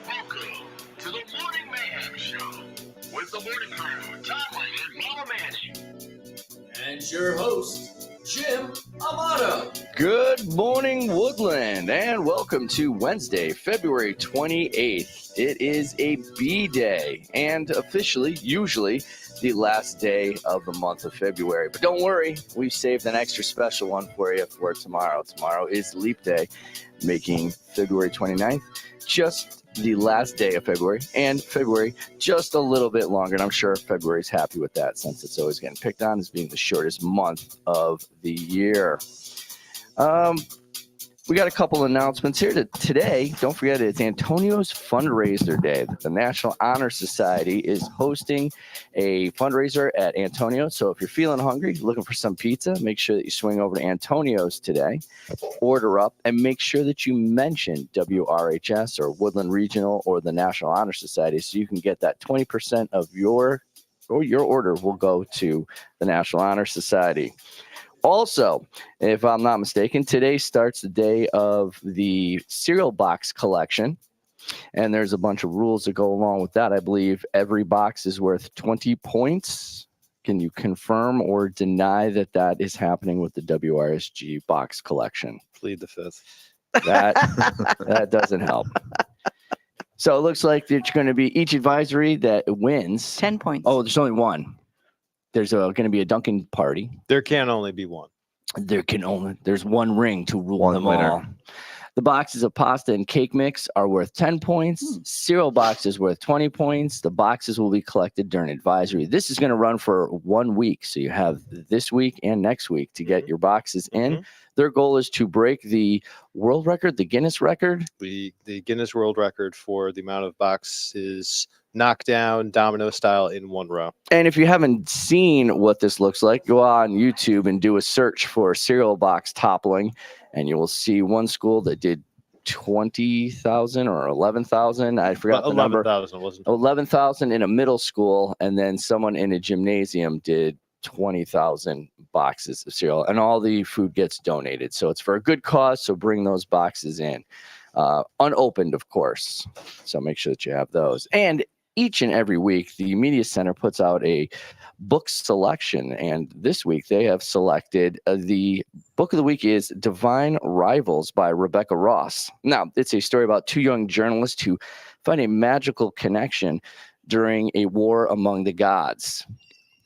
Welcome to the Morning Mayhem Show with the morning crew, Tom Lane and Mama Manning. And your host, Jim Amato. Good morning, Woodland, and welcome to Wednesday, February 28th. It is a B-Day, and officially, usually, the last day of the month of February. But don't worry, we've saved an extra special one for you for tomorrow. Tomorrow is Leap Day, making February 29th just the last day of February, and February just a little bit longer. And I'm sure February's happy with that, since it's always getting picked on as being the shortest month of the year. We got a couple announcements here today. Don't forget, it's Antonio's Fundraiser Day. The National Honor Society is hosting a fundraiser at Antonio. So if you're feeling hungry, looking for some pizza, make sure that you swing over to Antonio's today, order up, and make sure that you mention WRHS or Woodland Regional or the National Honor Society, so you can get that 20% of your order will go to the National Honor Society. Also, if I'm not mistaken, today starts the day of the cereal box collection, and there's a bunch of rules that go along with that. I believe every box is worth 20 points. Can you confirm or deny that that is happening with the WRSG box collection? Plead the fifth. That doesn't help. So it looks like there's going to be each advisory that wins 10 points. Oh, there's only one. There's going to be a Dunkin' party. There can only be one. There's one ring to rule One them winner. all. The boxes of pasta and cake mix are worth 10 points. Cereal box is worth 20 points. The boxes will be collected during advisory. This is going to run for 1 week. So you have this week and next week to get your boxes in. Their goal is to break the world record, the Guinness record. The Guinness World Record for the amount of boxes knocked down domino style in one row. And if you haven't seen what this looks like, go on YouTube and do a search for cereal box toppling, and you will see one school that did 20,000 or 11,000. I forgot the number. 11,000 wasn't. 11,000 in a middle school, and then someone in a gymnasium did 20,000 boxes of cereal, and all the food gets donated. So it's for a good cause. So bring those boxes in, unopened, of course. So make sure that you have those. And each and every week, the Media Center puts out a book selection, and this week they have selected the book of the week is Divine Rivals by Rebecca Ross. Now, it's a story about two young journalists who find a magical connection during a war among the gods.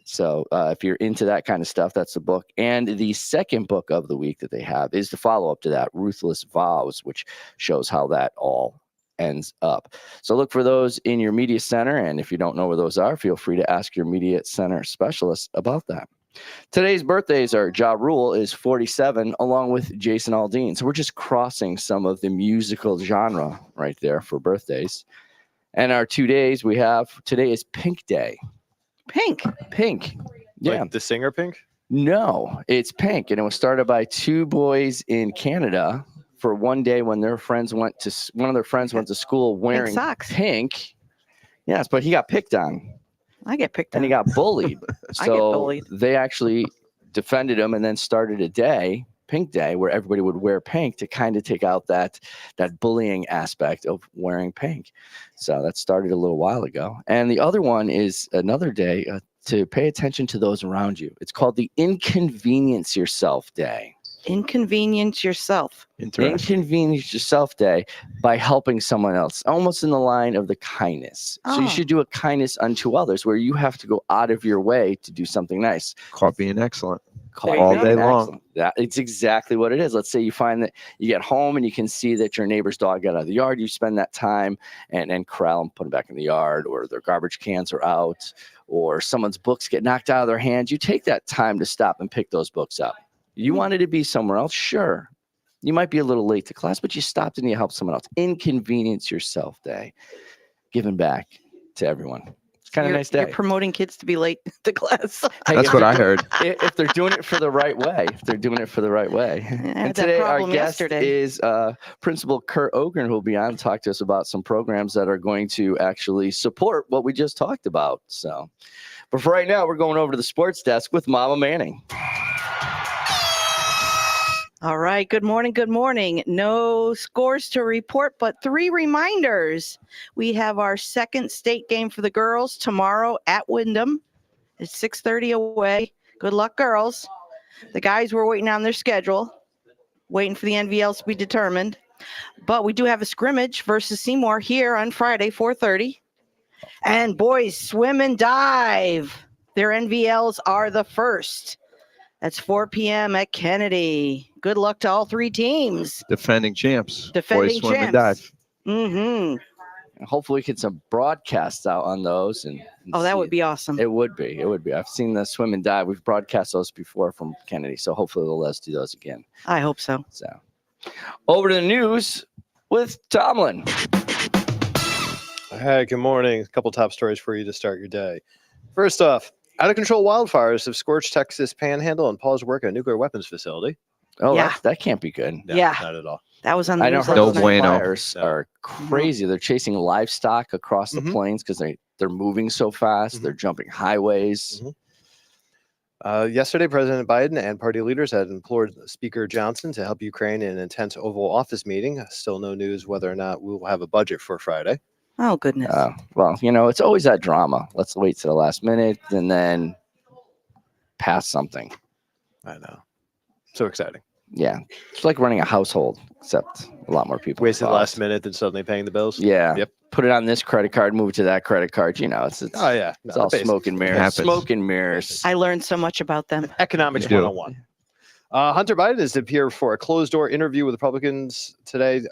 So if you're into that kind of stuff, that's the book. And the second book of the week that they have is the follow-up to that, Ruthless Vows, which shows how that all ends up. So look for those in your media center. And if you don't know where those are, feel free to ask your media center specialist about that. Today's birthdays are Ja Rule is 47, along with Jason Aldean. So we're just crossing some of the musical genre right there for birthdays. And our 2 days we have today is Pink Day. Pink. Yeah. Like the singer Pink? No, it's Pink. And it was started by two boys in Canada for one day when one of their friends went to school wearing socks. pink. Yes, but he got picked on I get picked and on. he got bullied. I get So bullied. they actually defended him and then started a day, Pink Day, where everybody would wear pink to kind of take out that bullying aspect of wearing pink. So that started a little while ago. And the other one is another day to pay attention to those around you. It's called the Inconvenience Yourself Day. Inconvenience yourself. Inconvenience Yourself Day by helping someone else, almost in the line of the kindness. So you Oh. should do a kindness unto others, where you have to go out of your way to do something nice. Caught being excellent. There you all go. day long. Excellent. It's exactly what it is. Let's say you find that you get home and you can see that your neighbor's dog got out of the yard. You spend that time and corral them, put them back in the yard, or their garbage cans are out, or someone's books get knocked out of their hands. You take that time to stop and pick those books up. You wanted to be somewhere else? Sure. You might be a little late to class, but you stopped and you helped someone else. Inconvenience Yourself Day. Giving back to everyone. It's kind of a nice day. You're promoting kids to be late to class. Hey, That's if what they're- I heard. If they're doing it for the right way. I And had that today our problem guest yesterday. is Principal Kurt Ogren, who will be on to talk to us about some programs that are going to actually support what we just talked about. So, but for right now, we're going over to the sports desk with Mama Manning. All right. Good morning. Good morning. No scores to report, but 3 reminders. We have our second state game for the girls tomorrow at Wyndham. It's 6:30 away. Good luck, girls. The guys were waiting on their schedule, waiting for the NVLs to be determined. But we do have a scrimmage versus Seymour here on Friday, 4:30. And boys, swim and dive. Their NVLs are the first. That's 4 p.m. at Kennedy. Good luck to all 3 teams. Defending champs. Defending Boys swim and champs. dive. Mm-hmm. And hopefully we get some broadcasts out on those. And Oh, that see would be awesome. It would be. It would be. I've seen the swim and dive. We've broadcast those before from Kennedy, so hopefully they'll let us do those again. I hope so. So, over to the news with Tomlin. Hey, good morning. A couple top stories for you to start your day. First off, out of control wildfires have scorched Texas Panhandle and paused work at a nuclear weapons facility. Oh, Yeah. that can't be good. No, Yeah. not at all. That was on the I know news her No last night. bueno. fires No. are crazy. They're chasing livestock across the Mhm. plains because they're moving so fast. Mhm. They're jumping highways. Mhm. Yesterday, President Biden and party leaders had implored Speaker Johnson to help Ukraine in an intense Oval Office meeting. Still no news whether or not we will have a budget for Friday. Oh, goodness. Well, it's always that drama. Let's wait to the last minute and then pass something. I know. So exciting. Yeah, it's like running a household, except a lot more people. Wasted the involved. last minute and suddenly paying the bills. Yeah. Yep. Put it on this credit card, move it to that credit card. It's Oh, yeah. it's No, all the basics. smoke and mirrors. happens. Smoke and mirrors. I learned so much about them. Economics You do. 101. Hunter Biden is to appear for a closed-door interview with Republicans today.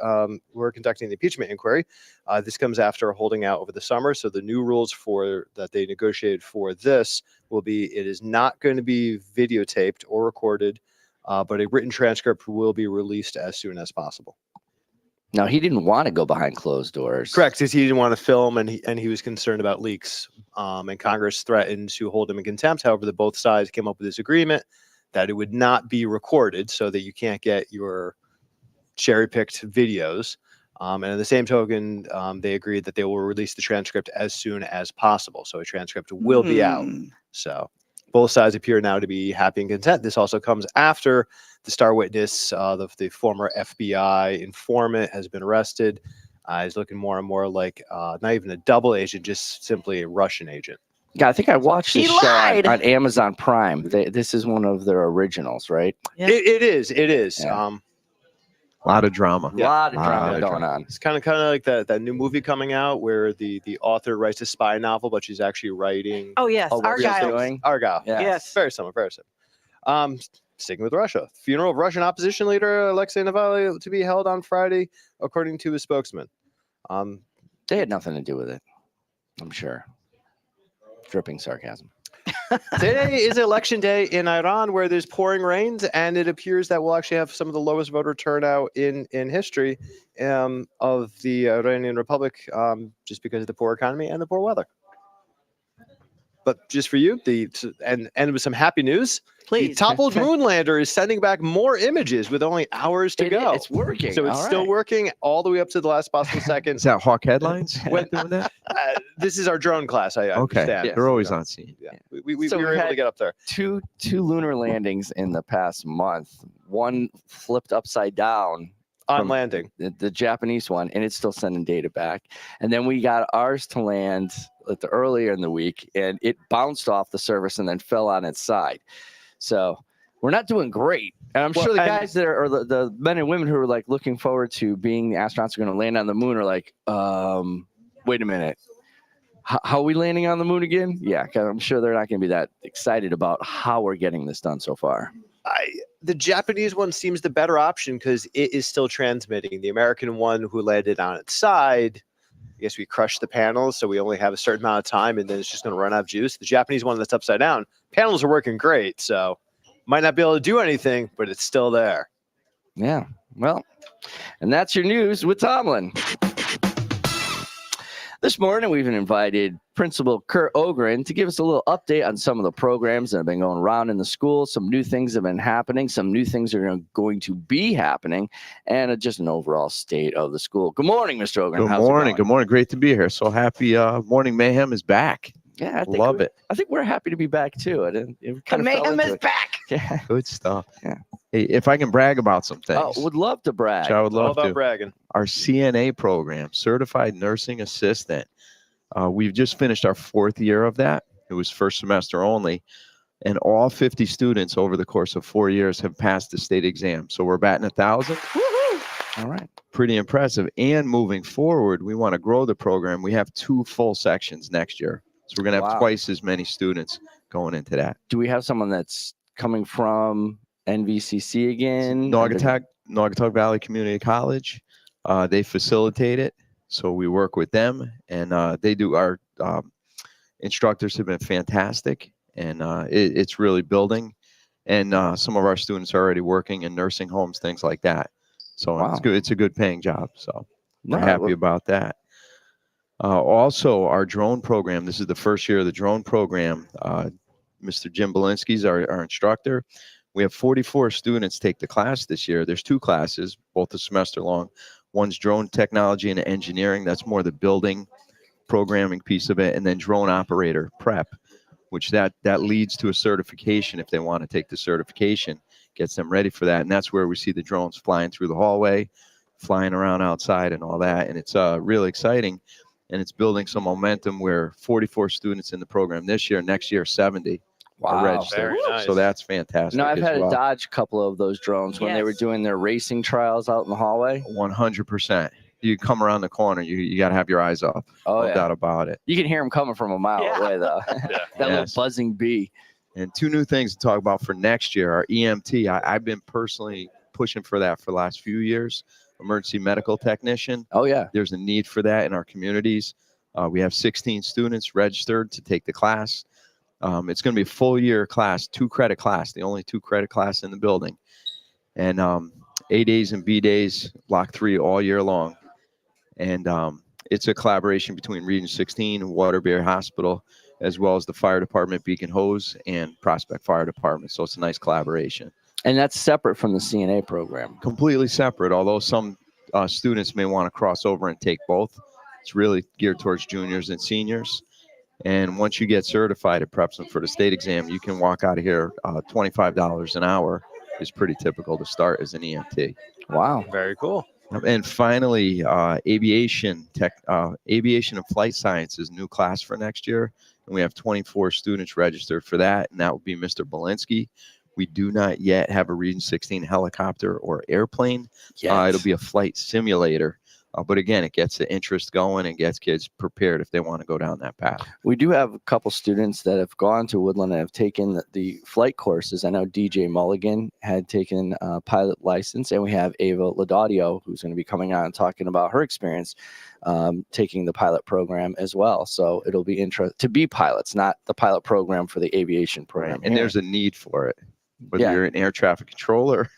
We're conducting the impeachment inquiry. This comes after holding out over the summer. So the new rules that they negotiated for this will be: it is not going to be videotaped or recorded, but a written transcript will be released as soon as possible. No, he didn't want to go behind closed doors. Correct, because he didn't want to film, and he was concerned about leaks. And Congress threatened to hold him in contempt. However, both sides came up with this agreement that it would not be recorded, so that you can't get your cherry-picked videos. And in the same token, they agreed that they will release the transcript as soon as possible. So a transcript will be out. Hmm. So both sides appear now to be happy and content. This also comes after the star witness, the former FBI informant, has been arrested. He's looking more and more like not even a double agent, just simply a Russian agent. Yeah, I think I watched He this show lied. on Amazon Prime. This is one of their originals, right? Yeah. It is. Yeah. A lot of drama. A lot of Lot drama of going drama. on. It's kind of like that new movie coming out where the author writes a spy novel, but she's actually writing Oh, yes. Oh, what real Argyle. doing? Argyle. Yeah. Yes. Very similar. Very similar. Sticking with Russia, funeral of Russian opposition leader Alexei Navalny to be held on Friday, according to his spokesman. They had nothing to do with it, I'm sure. Dripping sarcasm. Today is election day in Iran, where there's pouring rains, and it appears that we'll actually have some of the lowest voter turnout in history of the Iranian Republic, just because of the poor economy and the poor weather. But just for you, and with some happy news, Please. the toppled moon lander is sending back more images with only hours to go. It's working. So it's All still right. working all the way up to the last possible second. Is that Hawk Headlines? When- doing that? This is our drone class. I Okay. understand. Yes. They're always Yeah. on scene. Yeah, we So were we've able to had- get up there. Two lunar landings in the past month. One flipped upside down, On From- landing. the Japanese one, and it's still sending data back. And then we got ours to land earlier in the week, and it bounced off the surface and then fell on its side. So we're not doing great. And I'm Well, sure the and- guys that are, or the men and women who are like looking forward to being the astronauts who are going to land on the moon are like, wait a minute. How are we landing on the moon again? Yeah, because I'm sure they're not going to be that excited about how we're getting this done so far. The Japanese one seems the better option because it is still transmitting. The American one, who landed on its side, I guess we crushed the panels, so we only have a certain amount of time, and then it's just going to run out of juice. The Japanese one that's upside down, panels are working great, so might not be able to do anything, but it's still there. Yeah. Well, and that's your news with Tomlin. This morning, we've invited Principal Kurt Ogren to give us a little update on some of the programs that have been going around in the school. Some new things have been happening. Some new things are going to be happening, and just an overall state of the school. Good morning, Mr. Ogren. Good How's it morning. going? Good morning. Great to be here. So happy Morning Mayhem is back. Yeah, I think Love it. I think we're happy to be back too. The mayhem is back. Yeah. Good stuff. Yeah. Hey, if I can brag about some things, Oh, would love to brag. which I would All love about to. bragging. Our CNA program, Certified Nursing Assistant. We've just finished our 4th year of that. It was first semester only. And all 50 students over the course of 4 years have passed the state exam. So we're batting 1,000. All right. Pretty impressive. And moving forward, we want to grow the program. We have 2 full sections next year. So we're going to have Wow. twice as many students going into that. Do we have someone that's coming from NVCC again? Naugatuck Valley Community College. They facilitate it. So we work with them, and they do. Our instructors have been fantastic, and it's really building. And some of our students are already working in nursing homes, things like that. So Wow. it's good. It's a good paying job. So we're No, happy about that. Also, our drone program. This is the first year of the drone program. Mr. Jim Belinsky's our instructor. We have 44 students take the class this year. There's 2 classes, both a semester long. One's drone technology and engineering. That's more the building programming piece of it. And then drone operator prep, which that leads to a certification. If they want to take the certification, gets them ready for that. And that's where we see the drones flying through the hallway, flying around outside and all that. And it's really exciting. And it's building some momentum where 44 students in the program this year, next year, 70 are wow. registered. Very nice. So that's fantastic. No, I've as had well. to dodge a couple of those drones when they were Yes. doing their racing trials out in the hallway. 100%. You come around the corner, you got to have your eyes up. Oh, No yeah. doubt about it. You can hear them coming from a mile Yeah. away, though. Yeah. That little Yes. buzzing bee. And 2 new things to talk about for next year. Our EMT, I've been personally pushing for that for the last few years. Emergency medical technician. Oh, yeah. There's a need for that in our communities. We have 16 students registered to take the class. It's going to be a full year class, 2-credit class, the only 2-credit class in the building. And A days and B days, block 3 all year long. And it's a collaboration between Region 16, Waterbury Hospital, as well as the fire department, Beacon Hose, and Prospect Fire Department. So it's a nice collaboration. And that's separate from the CNA program. Completely separate, although some students may want to cross over and take both. It's really geared towards juniors and seniors. And once you get certified, it preps them for the state exam. You can walk out of here $25 an hour is pretty typical to start as an EMT. Wow. Very cool. And finally, aviation and flight science is a new class for next year. And we have 24 students registered for that. And that will be Mr. Belinsky. We do not yet have a Region 16 helicopter or airplane. Yes. It'll be a flight simulator. But again, it gets the interest going and gets kids prepared if they want to go down that path. We do have a couple students that have gone to Woodland and have taken the flight courses. I know DJ Mulligan had taken a pilot license, and we have Ava Laudadio, who's going to be coming on and talking about her experience taking the pilot program as well. So it'll be interesting to be pilots, not the pilot program for the aviation program. And here. there's a need for it. Whether Yeah. you're an air traffic controller,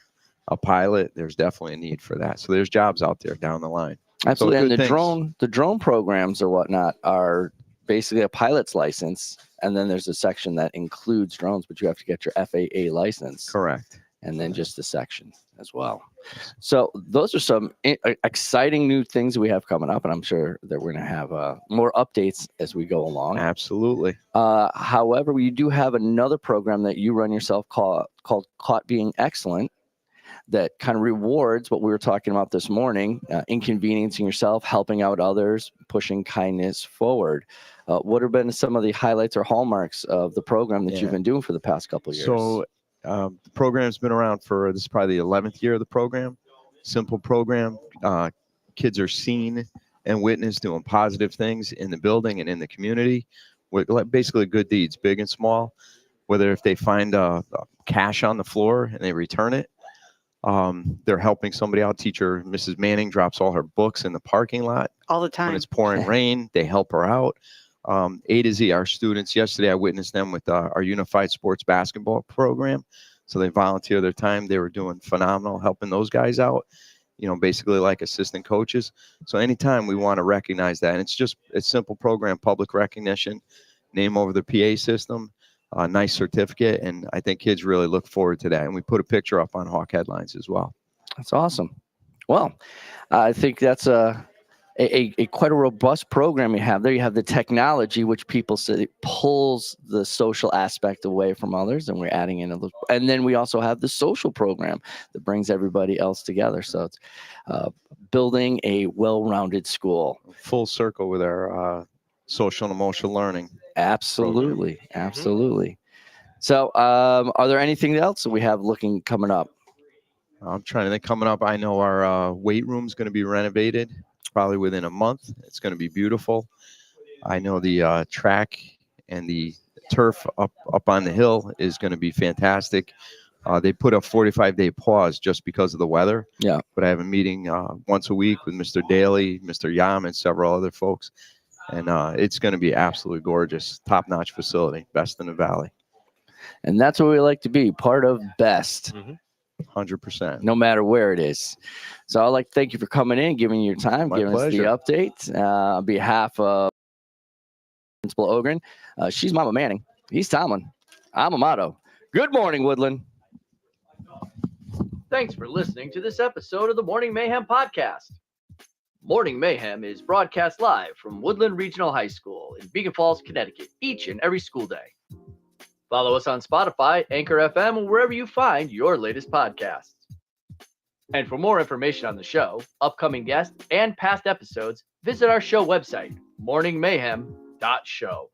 a pilot, there's definitely a need for that. So there's jobs out there down the line. Absolutely. And good the things. drone programs or whatnot are basically a pilot's license. And then there's a section that includes drones, but you have to get your FAA license Correct. and then just a section as well. So those are some exciting new things we have coming up. And I'm sure that we're going to have more updates as we go along. Absolutely. However, we do have another program that you run yourself called Caught Being Excellent, that kind of rewards what we were talking about this morning, inconveniencing yourself, helping out others, pushing kindness forward. What have been some of the highlights or hallmarks of the program that Yeah. you've been doing for the past couple of years? So the program's been around for, this is probably the 11th year of the program. Simple program. Kids are seen and witnessed doing positive things in the building and in the community with basically good deeds, big and small. Whether if they find cash on the floor and they return it, they're helping somebody out. Teacher Mrs. Manning drops all her books in the parking lot all the when time. it's pouring rain. They help her out. A to Z, our students. Yesterday, I witnessed them with our Unified Sports Basketball program. So they volunteer their time. They were doing phenomenal, helping those guys out. Basically like assistant coaches. So anytime we want to recognize that, and it's simple program, public recognition, name over the PA system. A nice certificate, and I think kids really look forward to that. And we put a picture up on Hawk Headlines as well. That's awesome. Well, I think that's a a quite a robust program you have there. You have the technology, which people say pulls the social aspect away from others, and we're adding in a little. And then we also have the social program that brings everybody else together. So it's building a well-rounded school. Full circle with our social and emotional learning. Absolutely, absolutely. So, are there anything else that we have looking coming up? I'm trying to think coming up. I know our weight room is going to be renovated probably within a month. It's going to be beautiful. I know the track and the turf up on the hill is going to be fantastic. They put a 45-day pause just because of the weather. Yeah. But I have a meeting once a week with Mr. Daly, Mr. Yam, and several other folks. And it's going to be absolutely gorgeous, top-notch facility, best in the valley. And that's what we like to be, part of best. 100%. No matter where it is. So I'd like to thank you for coming in, giving your time, My giving pleasure. us the update. On behalf of Principal Ogren, she's Mama Manning. He's Tomlin. I'm Amato. Good morning, Woodland. Thanks for listening to this episode of the Morning Mayhem podcast. Morning Mayhem is broadcast live from Woodland Regional High School in Beacon Falls, Connecticut, each and every school day. Follow us on Spotify, Anchor FM, or wherever you find your latest podcasts. And for more information on the show, upcoming guests, and past episodes, visit our show website, morningmayhem.show.